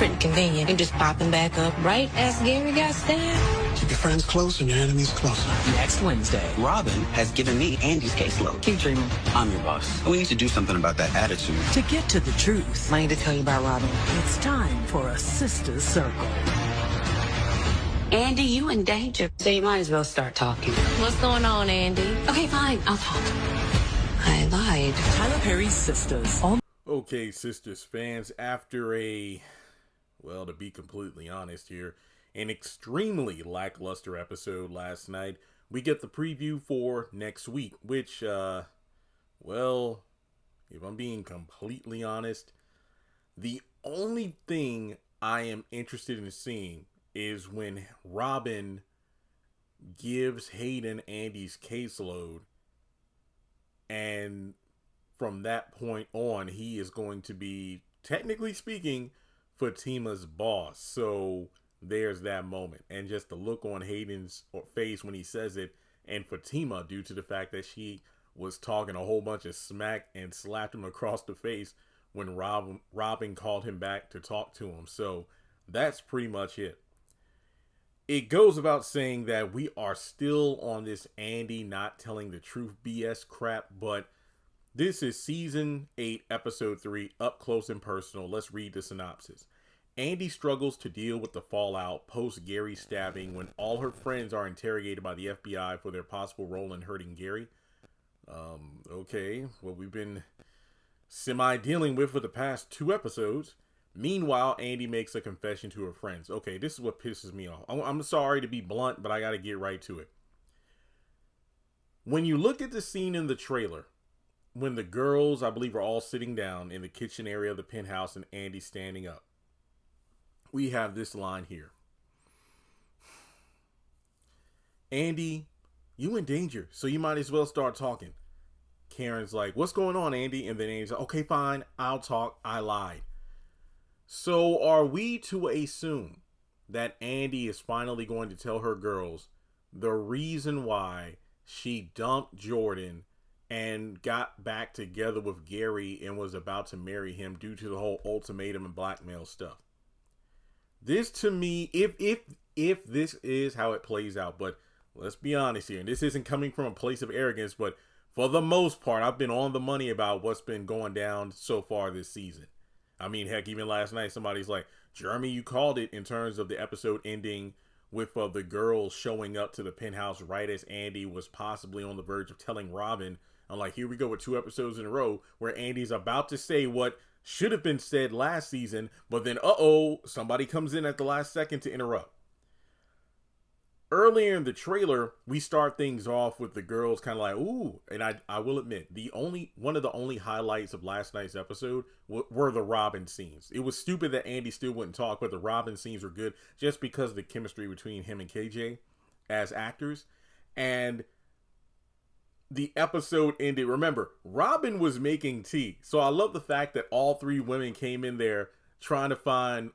Pretty convenient. And just popping back up right as Gary got stabbed. Keep your friends close and your enemies closer. Next Wednesday, Robin has given me Andy's caseload. keep dreaming. I'm your boss. We need to do something about that attitude. To get to the truth, I need to tell you about Robin. it's time for a Sistas Circle. Andy, you in danger. So you might as well start talking. What's going on, Andy? Okay, fine. I'll talk. I lied. Tyler Perry's Sistas. Okay, Sisters fans, after to be completely honest here, an extremely lackluster episode last night, we get the preview for next week, which, if I'm being completely honest, the only thing I am interested in seeing is when Robin gives Hayden Andy's caseload, and from that point on, he is going to be, technically speaking, Fatima's boss. So there's that moment. And just the look on Hayden's face when he says it, and Fatima, due to the fact that she was talking a whole bunch of smack and slapped him across the face when Robin called him back to talk to him. So that's pretty much it. It goes without saying that we are still on this Andy not telling the truth BS crap, but this is season 8, episode 3, up close and personal. Let's read the synopsis. Andy struggles to deal with the fallout post Gary stabbing when all her friends are interrogated by the FBI for their possible role in hurting Gary. Okay, what we've been semi-dealing with for the past 2 episodes. Meanwhile, Andy makes a confession to her friends. Okay, this is what pisses me off. I'm sorry to be blunt, but I gotta get right to it. When you look at the scene in the trailer, when the girls, I believe, are all sitting down in the kitchen area of the penthouse and Andy's standing up, we have this line here. Andy, you in danger, so you might as well start talking. Karen's like, what's going on, Andy? And then Andy's like, okay, fine, I'll talk. I lied. So are we to assume that Andy is finally going to tell her girls the reason why she dumped Jordan and got back together with Gary and was about to marry him due to the whole ultimatum and blackmail stuff? This, to me, if this is how it plays out, but let's be honest here, and this isn't coming from a place of arrogance, but for the most part, I've been on the money about what's been going down so far this season. I mean, heck, even last night, somebody's like, Jeremy, you called it in terms of the episode ending with the girls showing up to the penthouse right as Andy was possibly on the verge of telling Robin. I'm like, here we go with 2 episodes in a row where Andy's about to say what should have been said last season, but then, somebody comes in at the last second to interrupt. Earlier in the trailer, we start things off with the girls kind of like, ooh, and I will admit, one of the only highlights of last night's episode were the Robin scenes. It was stupid that Andy still wouldn't talk, but the Robin scenes were good just because of the chemistry between him and KJ as actors. And the episode ended. Remember, Robin was making tea. So I love the fact that all 3 women came in there trying to find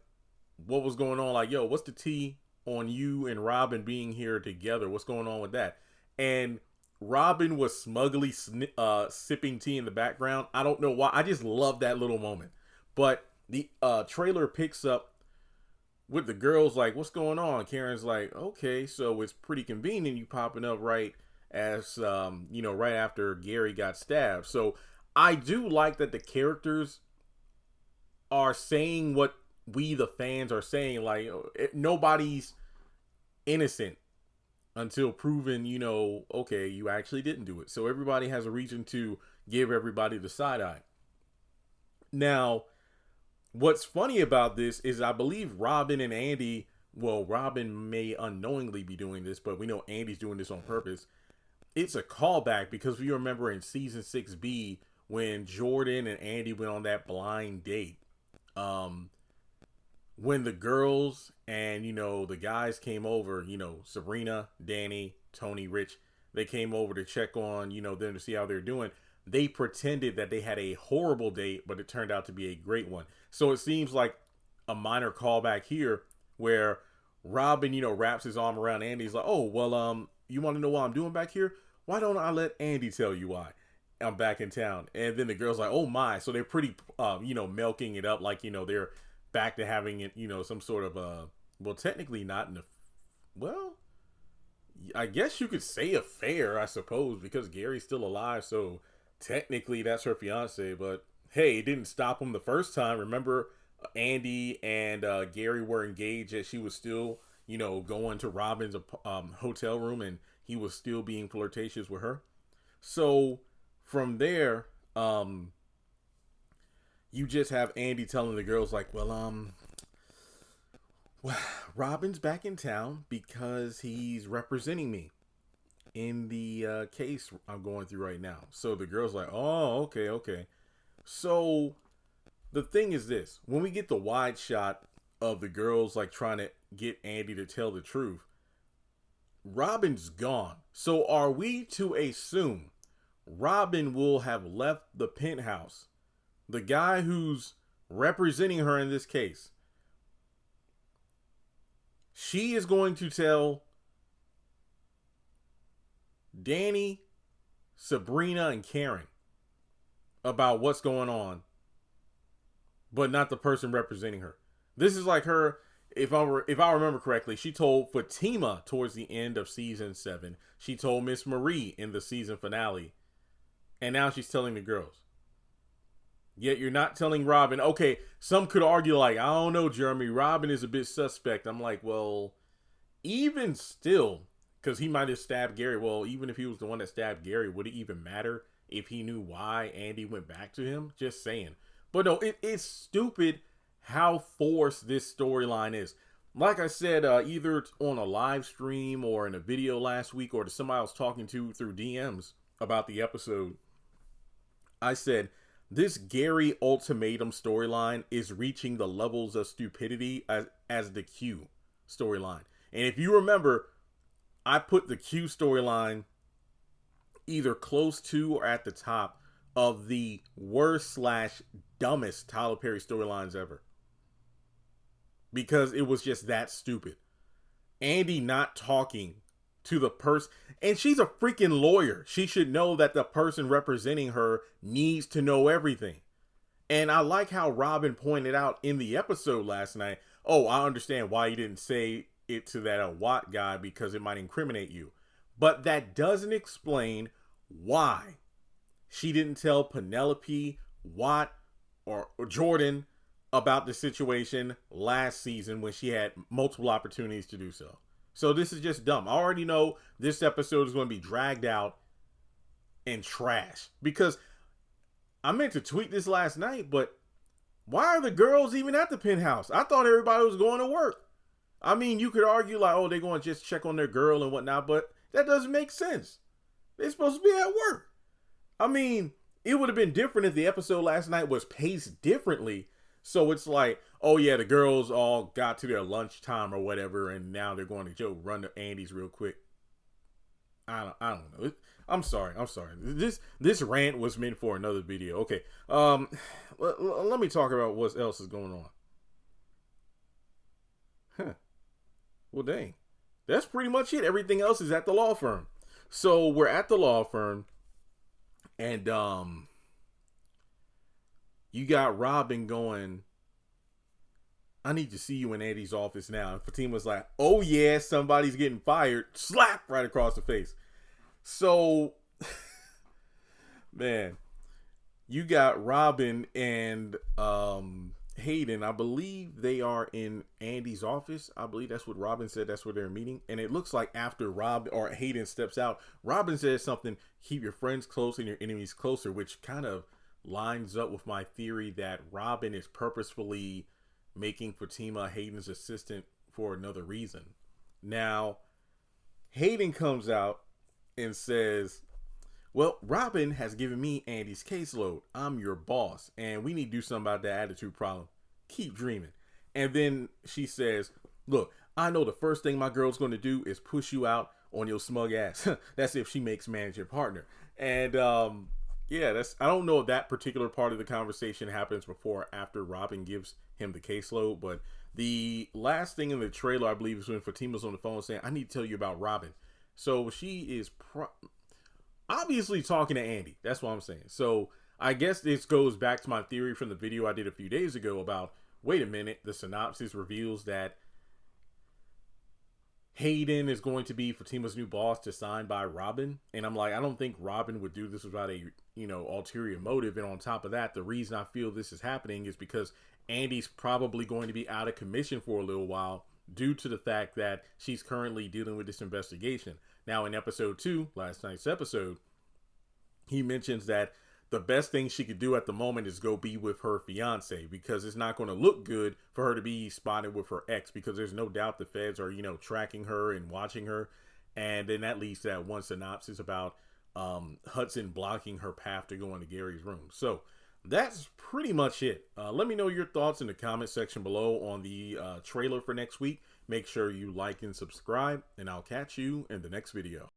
what was going on. Like, yo, what's the tea on you and Robin being here together? What's going on with that? And Robin was smugly sipping tea in the background. I don't know why. I just love that little moment. But the trailer picks up with the girls like, what's going on? Karen's like, okay, so it's pretty convenient you popping up right as, right after Gary got stabbed. So I do like that the characters are saying what we, the fans, are saying. Like, nobody's innocent until proven, okay, you actually didn't do it. So everybody has a reason to give everybody the side eye. Now, what's funny about this is I believe Robin and Andy, Robin may unknowingly be doing this, but we know Andy's doing this on purpose. It's a callback because we remember in season 6B when Jordan and Andy went on that blind date. When the girls and, the guys came over, Sabrina, Danny, Tony, Rich, they came over to check on, them to see how they're doing. They pretended that they had a horrible date, but it turned out to be a great one. So it seems like a minor callback here where Robin, wraps his arm around Andy's like, oh, well, you want to know what I'm doing back here? Why don't I let Andy tell you why I'm back in town? And then the girl's like, oh my. So they're pretty, milking it up like, they're back to having it, some sort of well, technically not well, I guess you could say affair, I suppose, because Gary's still alive, so technically that's her fiance. But hey, it didn't stop him the first time. Remember, Andy and Gary were engaged as she was still, going to Robin's hotel room, and he was still being flirtatious with her. So from there, you just have Andy telling the girls like, well, Robin's back in town because he's representing me in the case I'm going through right now. So the girl's like, oh, okay. So the thing is this, when we get the wide shot of the girls like trying to get Andy to tell the truth, Robin's gone. So are we to assume Robin will have left the penthouse? The guy who's representing her in this case, she is going to tell Danny, Sabrina, and Karen about what's going on, but not the person representing her. This is like her, if I remember correctly, she told Fatima towards the end of season 7. She told Miss Marie in the season finale. And now she's telling the girls. Yet you're not telling Robin. Okay, some could argue like, I don't know, Jeremy, Robin is a bit suspect. I'm like, well, even still, because he might have stabbed Gary. Well, even if he was the one that stabbed Gary, would it even matter if he knew why Andy went back to him? Just saying. But no, it's stupid how forced this storyline is. Like I said, either on a live stream or in a video last week, or to somebody I was talking to through DMs about the episode, I said, this Gary ultimatum storyline is reaching the levels of stupidity as the Q storyline. And if you remember, I put the Q storyline either close to or at the top of the worst / dumbest Tyler Perry storylines ever. Because it was just that stupid. Andy not talking to the person, and she's a freaking lawyer. She should know that the person representing her needs to know everything. And I like how Robin pointed out in the episode last night, oh, I understand why you didn't say it to that Watt guy because it might incriminate you. But that doesn't explain why she didn't tell Penelope, Watt, or Jordan about the situation last season when she had multiple opportunities to do so. So this is just dumb. I already know this episode is going to be dragged out and trash. Because I meant to tweet this last night, but why are the girls even at the penthouse? I thought everybody was going to work. I mean, you could argue like, oh, they're going to just check on their girl and whatnot, but that doesn't make sense. They're supposed to be at work. I mean, it would have been different if the episode last night was paced differently. So it's like, oh yeah, the girls all got to their lunchtime or whatever, and now they're going to run to Andy's real quick. I don't know. I'm sorry. This rant was meant for another video. Okay. Let me talk about what else is going on. Huh. Well, dang. That's pretty much it. Everything else is at the law firm. So we're at the law firm, and you got Robin going, I need to see you in Andy's office now. And Fatima's like, oh yeah, somebody's getting fired. Slap right across the face. So, man, you got Robin and Hayden. I believe they are in Andy's office. I believe that's what Robin said. That's where they're meeting. And it looks like after Hayden steps out, Robin says something, keep your friends close and your enemies closer, which kind of lines up with my theory that Robin is purposefully making Fatima Hayden's assistant for another reason. Now, Hayden comes out and says, well, Robin has given me Andy's caseload. I'm your boss, and we need to do something about that attitude problem. Keep dreaming. And then she says, look, I know the first thing my girl's going to do is push you out on your smug ass. That's if she makes managing partner. And yeah, I don't know if that particular part of the conversation happens before or after Robin gives him the caseload, but the last thing in the trailer, I believe, is when Fatima's on the phone saying, I need to tell you about Robin. So she is obviously talking to Andy. That's what I'm saying. So I guess this goes back to my theory from the video I did a few days ago about wait a minute, the synopsis reveals that Hayden is going to be Fatima's new boss, designed by Robin. And I'm like, I don't think Robin would do this without a, ulterior motive. And on top of that, the reason I feel this is happening is because Andy's probably going to be out of commission for a little while due to the fact that she's currently dealing with this investigation. Now, in episode 2, last night's episode, he mentions that the best thing she could do at the moment is go be with her fiance, because it's not going to look good for her to be spotted with her ex, because there's no doubt the feds are, tracking her and watching her. And then that leads to that one synopsis about Hudson blocking her path to go into Gary's room. So that's pretty much it. Let me know your thoughts in the comment section below on the trailer for next week. Make sure you like and subscribe, and I'll catch you in the next video.